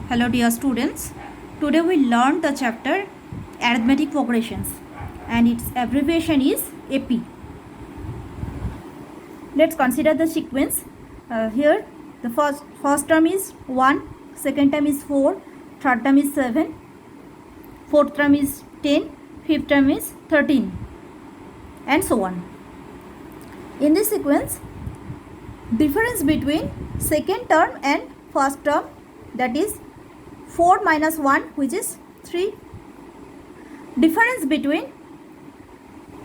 Hello dear students, today we learned the chapter arithmetic progressions and its abbreviation is AP. Let's consider the sequence. Here the first term is 1, second term is 4, third term is 7, fourth term is 10, fifth term is 13 and so on. In this sequence, difference between second term and first term, that is 4 minus 1, which is 3. Difference between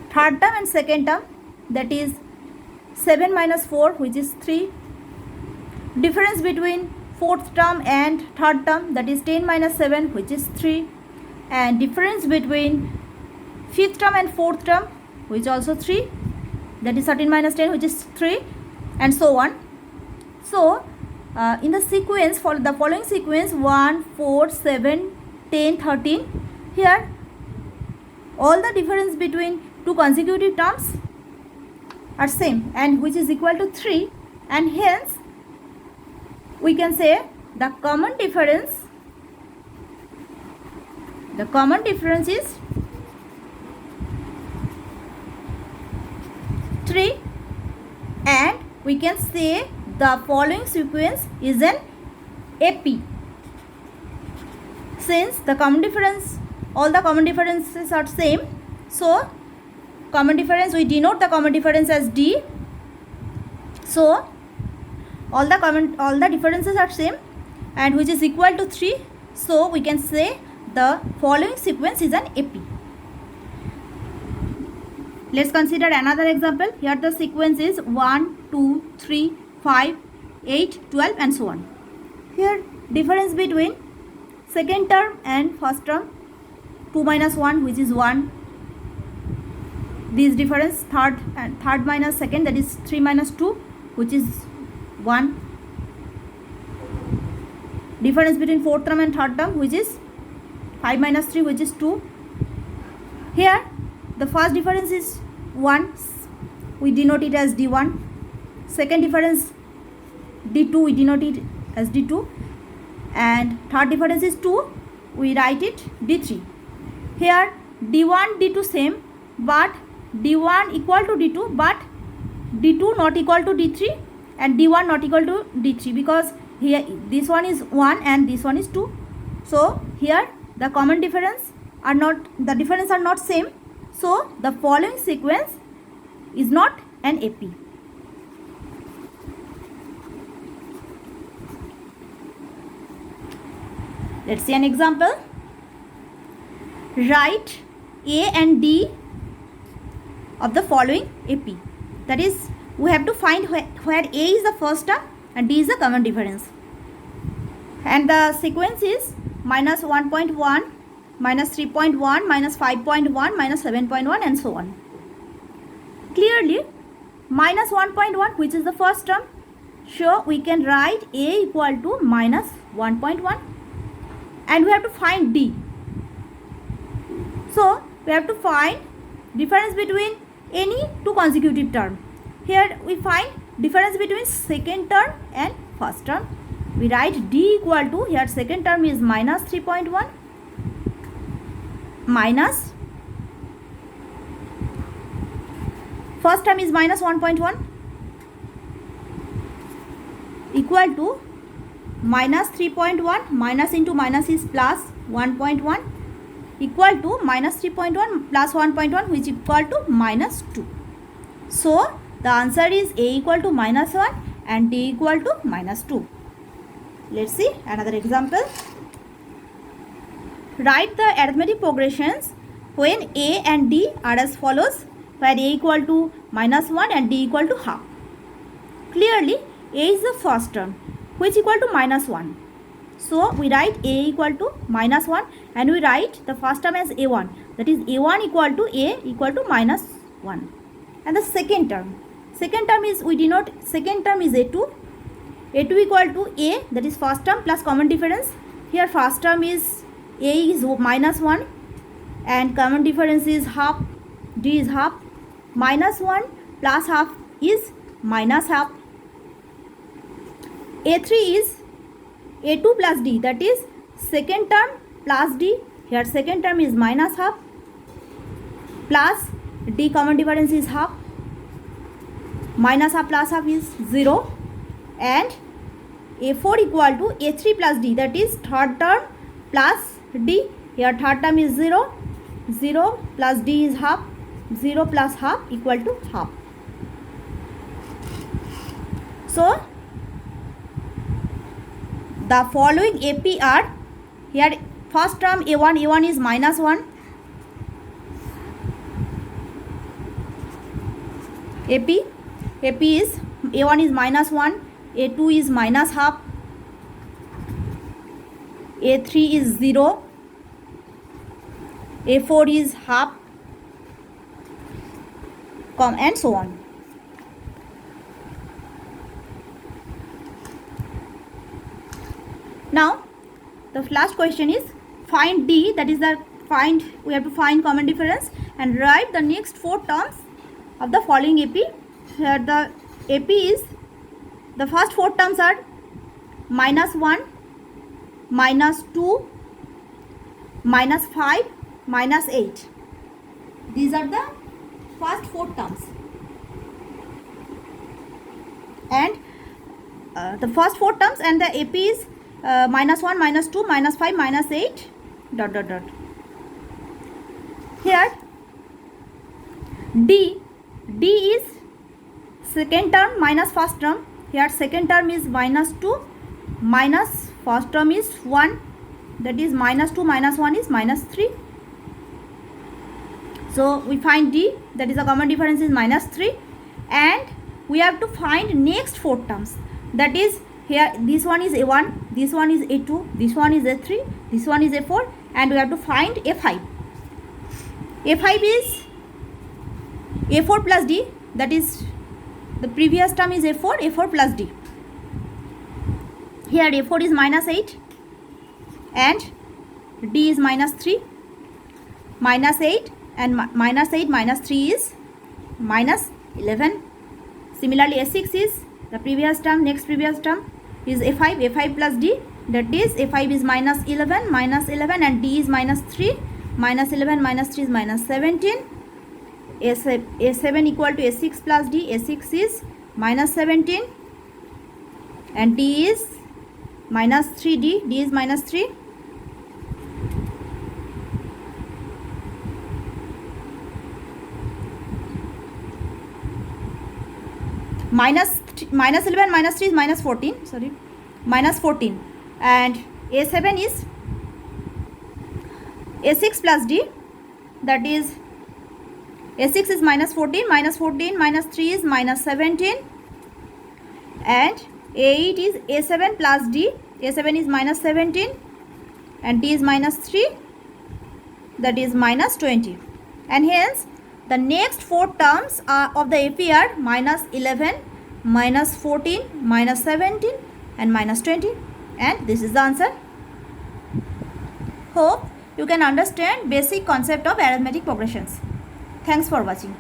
third term and second term, that is 7 minus 4, which is 3. Difference between fourth term and third term, that is 10 minus 7, which is 3. And difference between fifth term and fourth term, which is also 3, that is 13 minus 10, which is 3, and so on. So in the sequence, for the following sequence 1, 4, 7, 10, 13, here all the difference between two consecutive terms are same and which is equal to 3, and hence we can say the common difference is 3, and we can say the following sequence is an AP. Since the common difference, all the common differences are same, so common difference, we denote the common difference as D. So all the differences are same and which is equal to 3, so we can say the following sequence is an AP. Let's consider another example. Here the sequence is 1, 2, 3, 5, 8, 12 and so on. Here difference between second term and first term, 2 minus 1, which is 1. This difference third minus second, that is 3 minus 2, which is 1. Difference between fourth term and third term, which is 5 minus 3, which is 2. Here the first difference is 1, we denote it as D1. Second difference D2, we denote it as D2, and third difference is 2, we write it D3. Here D1, D2 same, but D1 equal to D2, but D2 not equal to D3 and D1 not equal to D3, because here this one is 1 and this one is 2. So here the common difference are not, the difference are not same, so the following sequence is not an AP. Let's see an example. Write A and D of the following AP. That is, we have to find where A is the first term and D is the common difference. And the sequence is minus 1.1, minus 3.1, minus 5.1, minus 7.1 and so on. Clearly, minus 1.1, which is the first term, so we can write A equal to minus 1.1. And we have to find D. So we have to find difference between any two consecutive term. Here we find difference between second term and first term. We write D equal to, here second term is minus 3.1 minus first term is minus 1.1 equal to minus 3.1, minus into minus is plus 1.1 equal to minus 3.1 plus 1.1, which equal to minus 2. So the answer is A equal to minus 1 and D equal to minus 2. Let's see another example. Write the arithmetic progressions when A and D are as follows, where A equal to minus 1 and D equal to half. Clearly A is the first term, which equal to minus 1. So we write A equal to minus 1 and we write the first term as A1. That is A1 equal to A equal to minus 1. And the second term is, we denote second term is A2. A2 equal to A, that is first term plus common difference. Here first term is A is minus 1 and common difference is half, D is half. Minus 1 plus half is minus half. A3 is A2 plus D, that is second term plus d, here second term is minus half, plus d common difference is half, minus half plus half is 0, and a4 equal to a3 plus d, that is third term plus d, here third term is 0, 0 plus d is half, 0 plus half equal to half. So the following AP are, here first term a1 is minus 1, AP is a1 is minus 1, a2 is minus half, a3 is 0, a4 is half, and so on. Now the last question is find d, that is we have to find common difference and write the next 4 terms of the following AP. Here the AP is, the first 4 terms are minus 1, minus 2, minus 5, minus 8. These are the first 4 terms, and the first 4 terms, and the AP is minus 1, minus 2, minus 5, minus 8, ... Here D is second term minus first term. Here second term is minus 2 minus first term is 1, that is minus 2 minus 1 is minus 3. So we find D, that is the common difference is minus 3, and we have to find next 4 terms, that is here this one is a1, this one is a2, this one is a3, this one is a4, and we have to find a5. a5 is a4 plus d, that is the previous term is a4 plus d. Here a4 is minus 8 and d is minus 3, minus 8 and minus 8 minus 3 is minus 11. Similarly a6 is the previous term, next previous term is a5 plus d, that is a5 is minus 11 and d is minus 3, minus 11 minus 3 is minus 17. a7 equal to a6 plus d, a6 is minus 17 and d is minus 3d, d is minus 3. Minus 11 minus 3 is minus 14, sorry, minus 14, and a7 is a6 plus d, that is a6 is minus 14 minus 3 is minus 17, and a8 is a7 plus d, a7 is minus 17 and d is minus 3, that is minus 20, and hence the next 4 terms of the AP are minus 11, minus 14, minus 17 and minus 20, and this is the answer. Hope you can understand basic concept of arithmetic progressions. Thanks for watching.